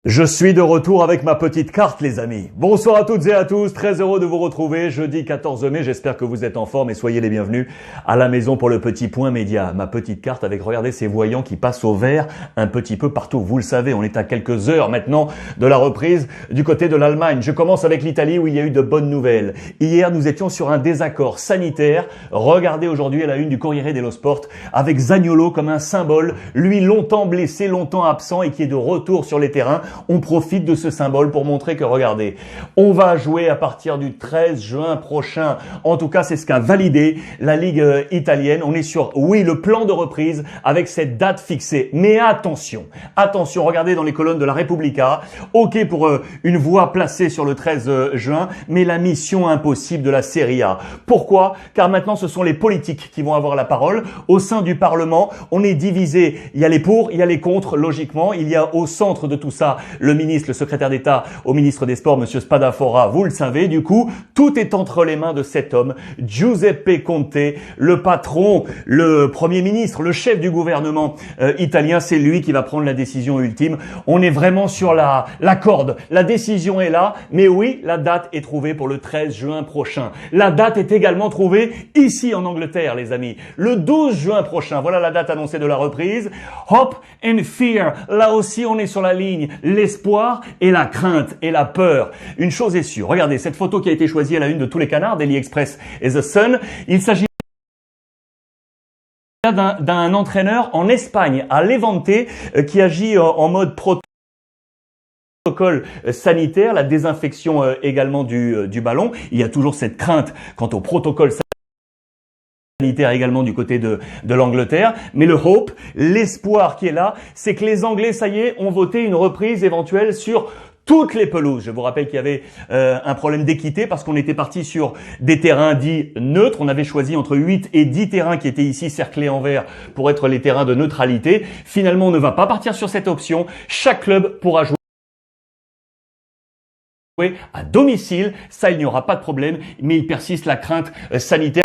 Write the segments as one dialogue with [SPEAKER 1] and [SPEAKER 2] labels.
[SPEAKER 1] Je suis de retour avec ma petite carte, les amis. Bonsoir à toutes et à tous, très heureux de vous retrouver. Jeudi 14 mai, j'espère que vous êtes en forme et soyez les bienvenus à la maison pour le petit point média. Ma petite carte avec, regardez, ces voyants qui passent au vert un petit peu partout. Vous le savez, on est à quelques heures maintenant de la reprise du côté de l'Allemagne. Je commence avec l'Italie où il y a eu de bonnes nouvelles. Hier, nous étions sur un désaccord sanitaire. Regardez aujourd'hui à la une du Corriere dello Sport avec Zaniolo comme un symbole. Lui, longtemps blessé, longtemps absent et qui est de retour sur les terrains. On profite de ce symbole pour montrer que, regardez, on va jouer à partir du 13 juin prochain. En tout cas, c'est ce qu'a validé la Ligue italienne. On est sur, oui, le plan de reprise avec cette date fixée. Mais attention, attention, regardez dans les colonnes de la Repubblica. OK pour une voie placée sur le 13 juin, mais la mission impossible de la Serie A. Pourquoi? Car maintenant, ce sont les politiques qui vont avoir la parole. Au sein du Parlement, on est divisé. Il y a les pour, il y a les contre, logiquement. Il y a au centre de tout ça le ministre, le secrétaire d'État au ministre des Sports, Monsieur Spadafora, vous le savez. Du coup, tout est entre les mains de cet homme, Giuseppe Conte, le patron, le premier ministre, le chef du gouvernement italien. C'est lui qui va prendre la décision ultime. On est vraiment sur la corde. La décision est là, mais oui, la date est trouvée pour le 13 juin prochain. La date est également trouvée ici en Angleterre, les amis. Le 12 juin prochain, voilà la date annoncée de la reprise. Hope and fear, là aussi on est sur la ligne. L'espoir et la crainte et la peur. Une chose est sûre, regardez cette photo qui a été choisie à la une de tous les canards, Daily Express et The Sun. Il s'agit d'un entraîneur en Espagne, à Levante, qui agit en mode protocole sanitaire, la désinfection également du ballon. Il y a toujours cette crainte quant au protocole sanitaire également du côté de l'Angleterre. Mais le hope, l'espoir qui est là, c'est que les Anglais, ça y est, ont voté une reprise éventuelle sur toutes les pelouses. Je vous rappelle qu'il y avait un problème d'équité parce qu'on était parti sur des terrains dits neutres. On avait choisi entre 8 et 10 terrains qui étaient ici cerclés en vert pour être les terrains de neutralité. Finalement, on ne va pas partir sur cette option. Chaque club pourra jouer à domicile. Ça, il n'y aura pas de problème, mais il persiste la crainte sanitaire.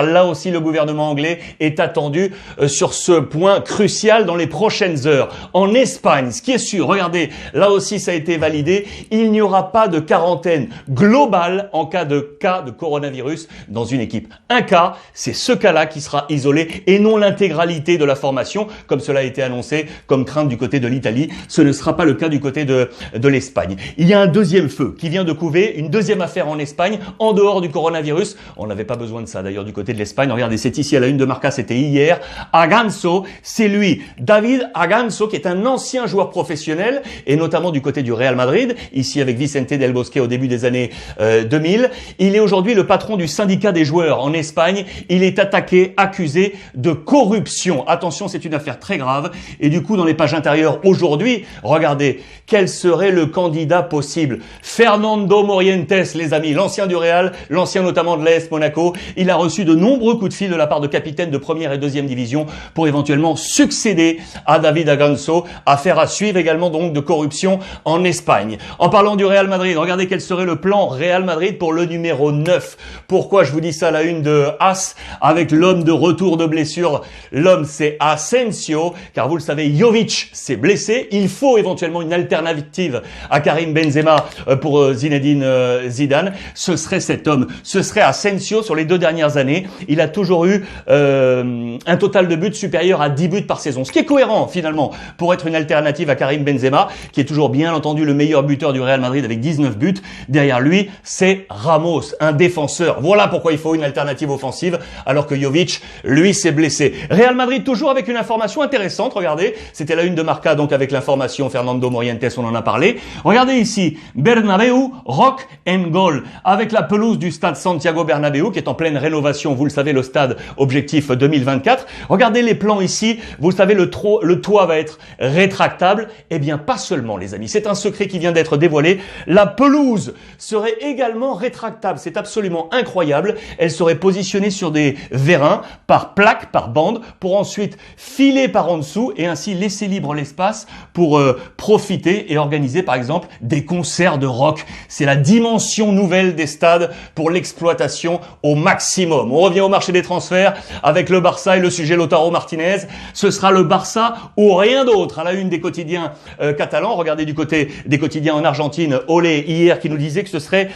[SPEAKER 1] Là aussi, le gouvernement anglais est attendu sur ce point crucial dans les prochaines heures. En Espagne, ce qui est sûr, regardez, là aussi ça a été validé, il n'y aura pas de quarantaine globale en cas de coronavirus dans une équipe. Un cas, c'est ce cas-là qui sera isolé et non l'intégralité de la formation, comme cela a été annoncé comme crainte du côté de l'Italie. Ce ne sera pas le cas du côté de l'Espagne. Il y a un deuxième feu qui vient de couver, une deuxième affaire en Espagne, en dehors du coronavirus. On n'avait pas besoin de ça d'ailleurs du côté de l'Espagne. Regardez, c'est ici à la une de Marca, c'était hier. Aganso, c'est lui, David Aganso, qui est un ancien joueur professionnel et notamment du côté du Real Madrid, ici avec Vicente Del Bosque au début des années 2000. Il est aujourd'hui le patron du syndicat des joueurs en Espagne. Il est attaqué, accusé de corruption. Attention, c'est une affaire très grave. Et du coup, dans les pages intérieures aujourd'hui, regardez, quel serait le candidat possible? Fernando Morientes, les amis, l'ancien du Real, l'ancien notamment de l'AS Monaco. Il a reçu de nombreux coups de fil de la part de capitaines de première et deuxième division pour éventuellement succéder à David Aganso. Affaire à suivre également donc de corruption en Espagne. En parlant du Real Madrid, regardez quel serait le plan Real Madrid pour le numéro 9. Pourquoi je vous dis ça à la une de AS avec l'homme de retour de blessure? L'homme c'est Asensio, car vous le savez, Jovic s'est blessé. Il faut éventuellement une alternative à Karim Benzema pour Zinedine Zidane. Ce serait cet homme, ce serait Asensio. Sur les 2 dernières années, il a toujours eu un total de buts supérieur à 10 buts par saison. Ce qui est cohérent finalement pour être une alternative à Karim Benzema, qui est toujours bien entendu le meilleur buteur du Real Madrid avec 19 buts. Derrière lui, c'est Ramos, un défenseur. Voilà pourquoi il faut une alternative offensive, alors que Jovic, lui, s'est blessé. Real Madrid toujours avec une information intéressante. Regardez, c'était la une de Marca, donc avec l'information Fernando Morientes, on en a parlé. Regardez ici, Bernabéu, Rock and Goal, avec la pelouse du stade Santiago Bernabéu qui est en pleine rénovation. Vous le savez, le stade objectif 2024. Regardez les plans ici. Vous le savez, le toit va être rétractable. Eh bien, pas seulement, les amis. C'est un secret qui vient d'être dévoilé. La pelouse serait également rétractable. C'est absolument incroyable. Elle serait positionnée sur des vérins par plaque, par bande, pour ensuite filer par en dessous et ainsi laisser libre l'espace pour profiter et organiser, par exemple, des concerts de rock. C'est la dimension nouvelle des stades pour l'exploitation au maximum. revient au marché des transferts avec le Barça et le sujet Lautaro Martinez. Ce sera le Barça ou rien d'autre à la une des quotidiens catalans. Regardez du côté des quotidiens en Argentine, Olé hier qui nous disait que ce serait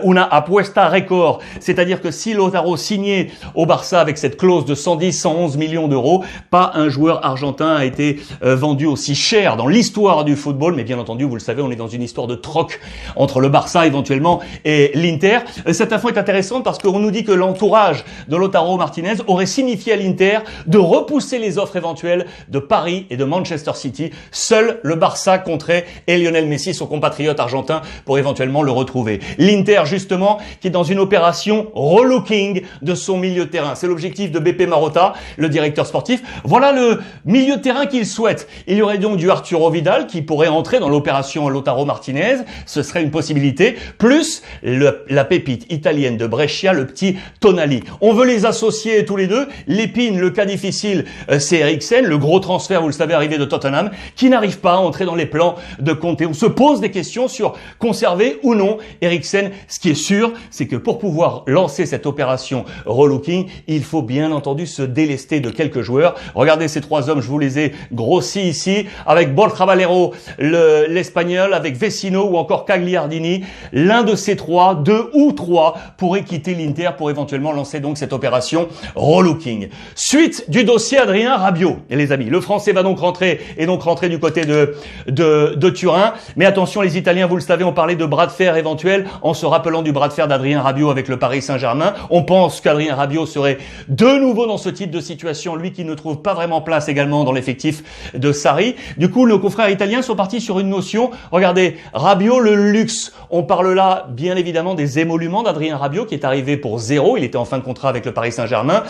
[SPEAKER 1] una apuesta record, c'est-à-dire que si Lautaro signait au Barça avec cette clause de 110-111 millions d'euros, pas un joueur argentin a été vendu aussi cher dans l'histoire du football. Mais bien entendu, vous le savez, on est dans une histoire de troc entre le Barça éventuellement et l'Inter. Cette info est intéressante parce qu'on nous dit que l'entourage de Lautaro Martinez aurait signifié à l'Inter de repousser les offres éventuelles de Paris et de Manchester City. Seul le Barça compterait et Lionel Messi, son compatriote argentin, pour éventuellement le retrouver. L'Inter, justement, qui est dans une opération relooking de son milieu de terrain. C'est l'objectif de Beppe Marotta, le directeur sportif. Voilà le milieu de terrain qu'il souhaite. Il y aurait donc du Arturo Vidal qui pourrait entrer dans l'opération Lautaro Martinez. Ce serait une possibilité. Plus la pépite italienne de Brescia, le petit Tonali. On veut les associer tous les deux. L'épine, le cas difficile, c'est Eriksen, le gros transfert, vous le savez, arrivé de Tottenham, qui n'arrive pas à entrer dans les plans de Conte. On se pose des questions sur conserver ou non Eriksen. Ce qui est sûr, c'est que pour pouvoir lancer cette opération relooking, il faut bien entendu se délester de quelques joueurs. Regardez ces trois hommes, je vous les ai grossis ici, avec Borja Valero, l'Espagnol, avec Vecino ou encore Cagliardini. L'un de ces trois, deux ou trois, pourrait quitter l'Inter pour éventuellement lancer donc cette opération relooking. Suite du dossier Adrien Rabiot, et les amis. Le Français va donc rentrer, et donc rentrer du côté de Turin. Mais attention, les Italiens, vous le savez, ont parlé de bras de fer éventuel en se rappelant du bras de fer d'Adrien Rabiot avec le Paris Saint-Germain. On pense qu'Adrien Rabiot serait de nouveau dans ce type de situation, lui qui ne trouve pas vraiment place également dans l'effectif de Sarri. Du coup, nos confrères italiens sont partis sur une notion. Regardez, Rabiot, le luxe. On parle là, bien évidemment, des émoluments d'Adrien Rabiot qui est arrivé pour 0. Il était en fin de contrat avec le Paris Saint-Germain.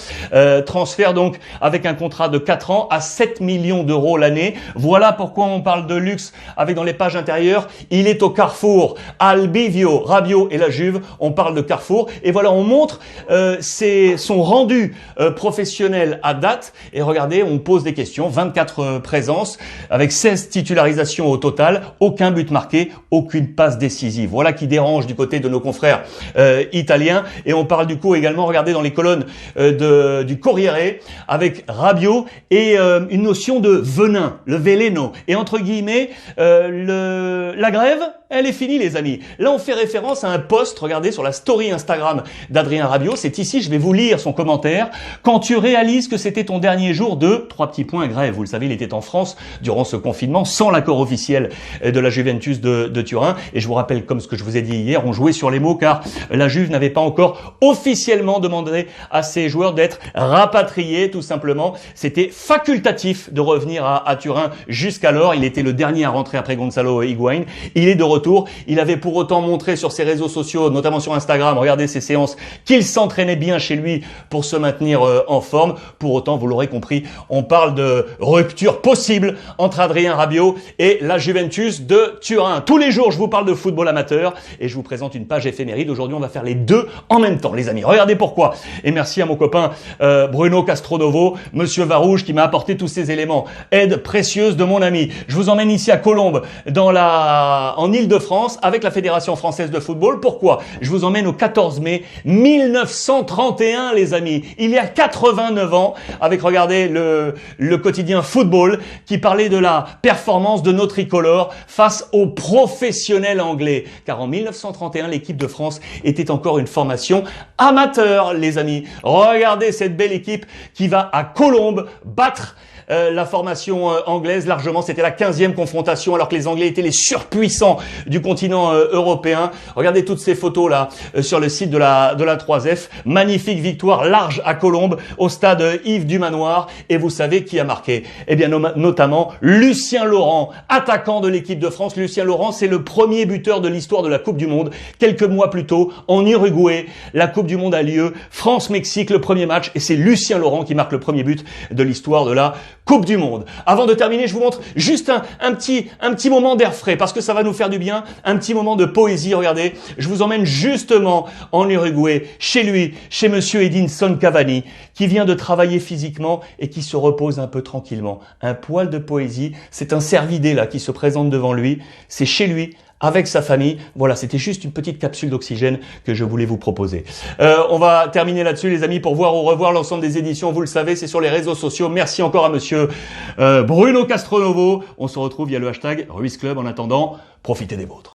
[SPEAKER 1] Transfert donc avec un contrat de 4 ans à 7 millions d'euros l'année. Voilà pourquoi on parle de luxe avec dans les pages intérieures. Il est au carrefour. Albivio, Rabiot et la Juve, on parle de carrefour. Et voilà, on montre son rendu professionnel à date. Et regardez, on pose des questions. 24 présences avec 16 titularisations au total. Aucun but marqué, aucune passe décisive. Voilà qui dérange du côté de nos confrères italiens. Et on parle du coup également, regardez dans les colonnes du Corriere, avec Rabiot et une notion de venin, le veleno. Et entre guillemets, la grève, elle est finie les amis. Là on fait référence à un post, regardez sur la story Instagram d'Adrien Rabiot, c'est ici, je vais vous lire son commentaire. Quand tu réalises que c'était ton dernier jour de 3 petits points grève, vous le savez, il était en France durant ce confinement sans l'accord officiel de la Juventus de Turin. Et je vous rappelle, comme ce que je vous ai dit hier, on jouait sur les mots car la Juve n'avait pas encore officiellement demandé à ses joueurs d'être rapatriés, tout simplement. C'était facultatif de revenir à Turin jusqu'alors. Il était le dernier à rentrer après Gonzalo Higuaín. Il est de retour. Il avait pour autant montré sur ses réseaux sociaux, notamment sur Instagram, regardez ses séances, qu'il s'entraînait bien chez lui pour se maintenir en forme. Pour autant, vous l'aurez compris, on parle de rupture possible entre Adrien Rabiot et la Juventus de Turin. Tous les jours, je vous parle de football amateur et je vous présente une page éphéméride. Aujourd'hui, on va faire les deux en même temps, les amis. Regardez pourquoi. Et merci à mon copain Bruno Castronovo, Monsieur Varouge, qui m'a apporté tous ces éléments. Aide précieuse de mon ami. Je vous emmène ici à Colombes, en Île-de-France, avec la Fédération française de football. Pourquoi? Je vous emmène au 14 mai 1931, les amis. Il y a 89 ans, avec, regardez, le quotidien Football, qui parlait de la performance de nos tricolores face aux professionnels anglais. Car en 1931, l'équipe de France était encore une formation amateur, les amis. Regardez cette belle équipe qui va à Colombes battre la formation anglaise largement. C'était la 15e confrontation alors que les Anglais étaient les surpuissants du continent européen. Regardez toutes ces photos là sur le site de la 3F. Magnifique victoire large à Colombes au stade Yves du Manoir. Et vous savez qui a marqué? Eh bien notamment Lucien Laurent, attaquant de l'équipe de France. Lucien Laurent, c'est le premier buteur de l'histoire de la Coupe du Monde. Quelques mois plus tôt, en Uruguay, la Coupe du Monde a lieu. France-Mexique, le premier match. Et c'est Lucien Laurent qui marque le premier but de l'histoire de la Coupe du Monde. Avant de terminer, je vous montre juste un petit moment d'air frais parce que ça va nous faire du bien. Un petit moment de poésie. Regardez, je vous emmène justement en Uruguay, chez lui, chez Monsieur Edinson Cavani, qui vient de travailler physiquement et qui se repose un peu tranquillement. Un poil de poésie. C'est un cervidé là qui se présente devant lui. C'est chez lui, avec sa famille. Voilà, c'était juste une petite capsule d'oxygène que je voulais vous proposer. On va terminer là-dessus, les amis, pour voir ou revoir l'ensemble des éditions. Vous le savez, c'est sur les réseaux sociaux. Merci encore à monsieur Bruno Castronovo. On se retrouve via le hashtag Ruiz Club. En attendant, profitez des vôtres.